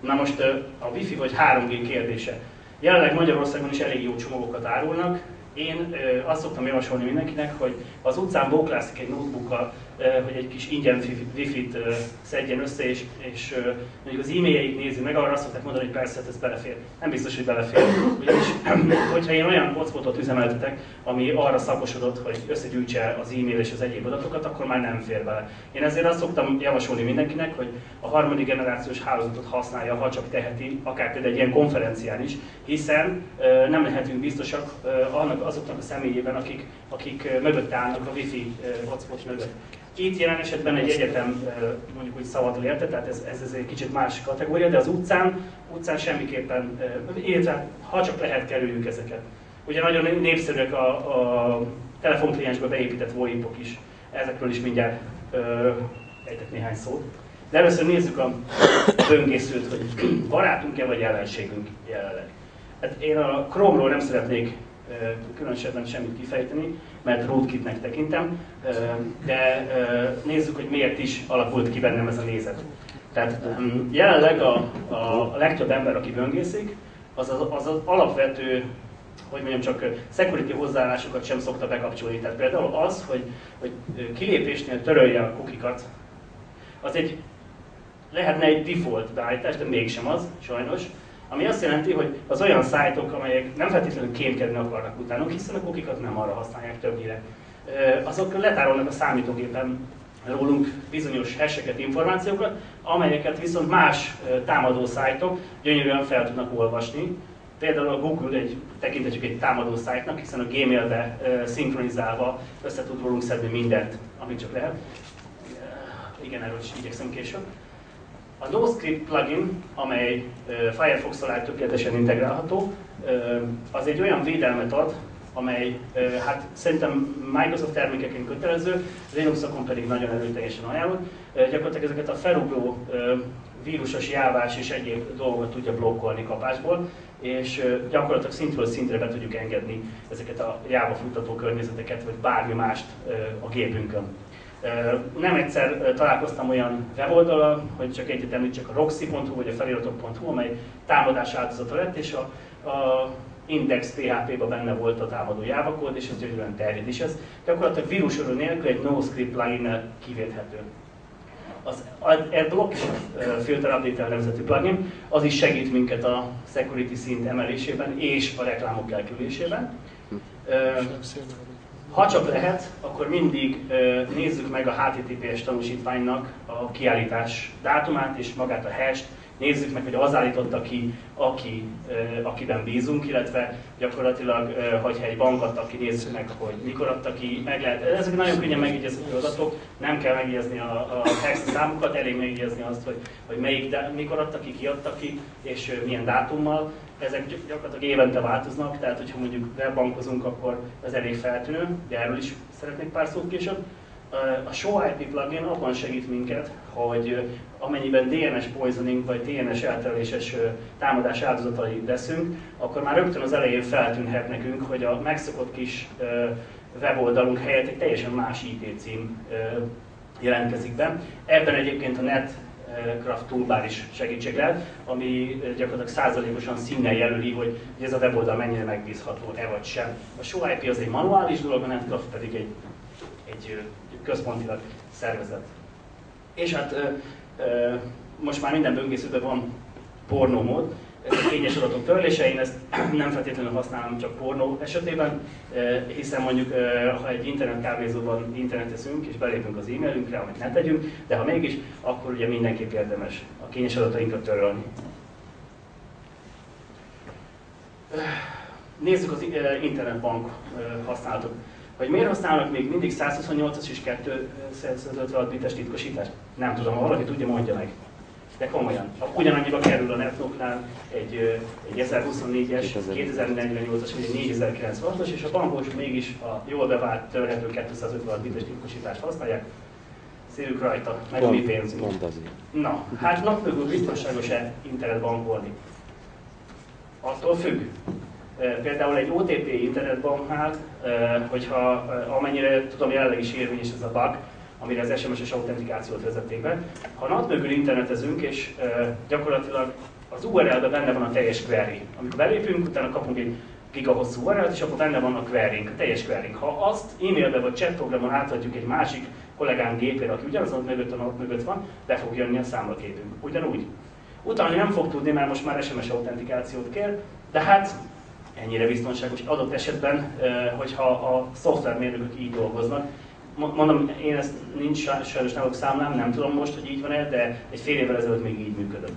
Na most a Wi-Fi vagy 3G kérdése. Jelenleg Magyarországon is elég jó csomagokat árulnak. Én azt szoktam javasolni mindenkinek, hogy az utcán bóklászik egy notebookkal, hogy egy kis ingyen Wi-Fi-t szedjen össze, és mondjuk az e-mailjeit nézi meg, arra azt szokták mondani, hogy persze, ez belefér. Nem biztos, hogy belefér. Ugyanis, hogyha én olyan hotspotot üzemeltetek, ami arra szakosodott, hogy összegyűjtse az e-mail és az egyéb adatokat, akkor már nem fér bele. Én ezért azt szoktam javasolni mindenkinek, hogy a harmadik generációs hálózatot használja, ha csak teheti, akár például egy ilyen konferencián is, hiszen nem lehetünk biztosak azoknak a személyében, akik mögött állnak a Wi-Fi hotspot mögött. Itt jelen esetben egy egyetem mondjuk úgy szabadul érte, tehát ez egy kicsit más kategória, de az utcán semmiképpen, illetve ha csak lehet, kerüljük ezeket. Ugye nagyon népszerűek a telefonkliensbe beépített VoIP-ok is, ezekről is mindjárt ejtek néhány szót. De először nézzük a böngészőt, hogy barátunk-e vagy ellenségünk jelenleg. Hát én a Chrome-ról nem szeretnék különösebben semmit kifejteni, mert rootkitnek tekintem, de nézzük, hogy miért is alakult ki bennem ez a nézet. Tehát jelenleg a legtöbb ember, aki böngészik, az alapvető, hogy mondjam, csak security hozzáállásokat sem szokta bekapcsolni. Tehát például az, hogy kilépésnél törölje a cookie-kat, az lehetne egy default beállítás, de mégsem az, sajnos. Ami azt jelenti, hogy az olyan szájtok, amelyek nem feltétlenül kémkedni akarnak utánuk, hiszen a cookie-kat nem arra használják többnyire. Azok letárolnak a számítógépen rólunk bizonyos hasheket, információkat, amelyeket viszont más támadó szájtok gyönyörűen fel tudnak olvasni. Például a Google tekintetjük egy támadó szájtnak, hiszen a Gmailbe szinkronizálva össze tud rólunk szedni mindent, amit csak lehet. Igen, erről is igyekszem később. A NoScript plugin, amely Firefox-szal tökéletesen integrálható, az egy olyan védelmet ad, amely hát szerintem Microsoft termékeként kötelező, Linuxokon pedig nagyon erőteljesen ajánlott. Gyakorlatilag ezeket a felugró vírusos jávás és egyéb dolgokat tudja blokkolni kapásból, és gyakorlatilag szintről szintre be tudjuk engedni ezeket a Java futtató környezeteket, vagy bármi mást a gépünkön. Nem egyszer találkoztam olyan weboldalal, hogy csak egyet említsek, a roxy.hu vagy a feliratok.hu, amely támadás áldozata lett, és a index PHP-ban benne volt a támadó Java kód, és ez gyönyörűen terjed is. Ez gyakorlatilag vírusörő nélkül egy NoScript plugin kivéthető. Az AdBlock és a Filter Update nevezetű plugin, az is segít minket a security szint emelésében és a reklámok elkerülésében. Ha csak lehet, akkor mindig nézzük meg a HTTPS tanúsítványnak a kiállítás dátumát és magát a hash-t. Nézzük meg, hogy az állította ki, akiben bízunk, illetve gyakorlatilag, hogyha egy bank adta ki, nézzük meg, hogy mikor adta ki, meg lehet. Ezek nagyon könnyen megjegyezhető adatok, nem kell megjegyezni a text számokat, elég megjegyezni azt, hogy mikor adta ki adta ki, és milyen dátummal. Ezek gyakorlatilag évente változnak, tehát hogyha mondjuk webbankozunk, akkor ez elég feltűnő, de erről is szeretnék pár szót később. A ShowIP plugin abban segít minket, hogy amennyiben DNS poisoning vagy DNS eltereléses támadás áldozatai leszünk, akkor már rögtön az elején feltűnhet nekünk, hogy a megszokott kis weboldalunk helyett egy teljesen más IP cím jelentkezik be. Ebben egyébként a NetCraft Toolbar is segítség lehet, ami gyakorlatilag százalékosan színnel jelöli, hogy ez a weboldal mennyire megbízható-e vagy sem. A ShowIP az egy manuális dolog, a NetCraft pedig egy központilag szervezet. És hát most már minden böngészőben van pornómód, ez a kényes adatok törlése, én ezt nem feltétlenül használom csak pornó esetében, hiszen mondjuk ha egy internetkávézóban internetezünk és belépünk az e-mailünkre, amit ne tegyünk, de ha mégis, akkor ugye mindenképp érdemes a kényes adatainkat törölni. Nézzük az internetbank használatot. Hogy miért használnak még mindig 128-as és 256 bites titkosítást? Nem tudom, ha valaki tudja, mondja meg. De komolyan. Ugyanannyiba kerül a NetNoc-nál egy 1024-es, 2048-as vagy egy 4096-as, és a bankos mégis a jól bevált, törhető 256 bites titkosítást használják. Szívük rajta, meg a mi pénzünk. Na, hát napmögül biztonságos-e internetbankolni? Attól függ. Például egy OTP internetbanknál, hogyha amennyire tudom, jelenleg is érvényes ez a bug, amire az SMS-es autentikációt vezették be. Ha NAT mögül internetezünk, és gyakorlatilag Az URL-ben benne van a teljes query. Amikor belépünk, utána kapunk egy gigahosszú URL-t, és akkor benne van a queryink, a teljes queryink. Ha azt e-mailbe vagy chat programon átadjuk egy másik kollégánk gépére, aki ugyanazon mögött van, be fog jönni a számlaképünk. Ugyanúgy. Utána nem fog tudni, mert most már SMS autentikációt kér, de hát ennyire biztonságos adott esetben, hogyha a szoftvermérnökök így dolgoznak. Mondom, én ezt nincs sajnos náluk számlám, nem tudom most, hogy így van-e, de egy fél évvel ezelőtt még így működött.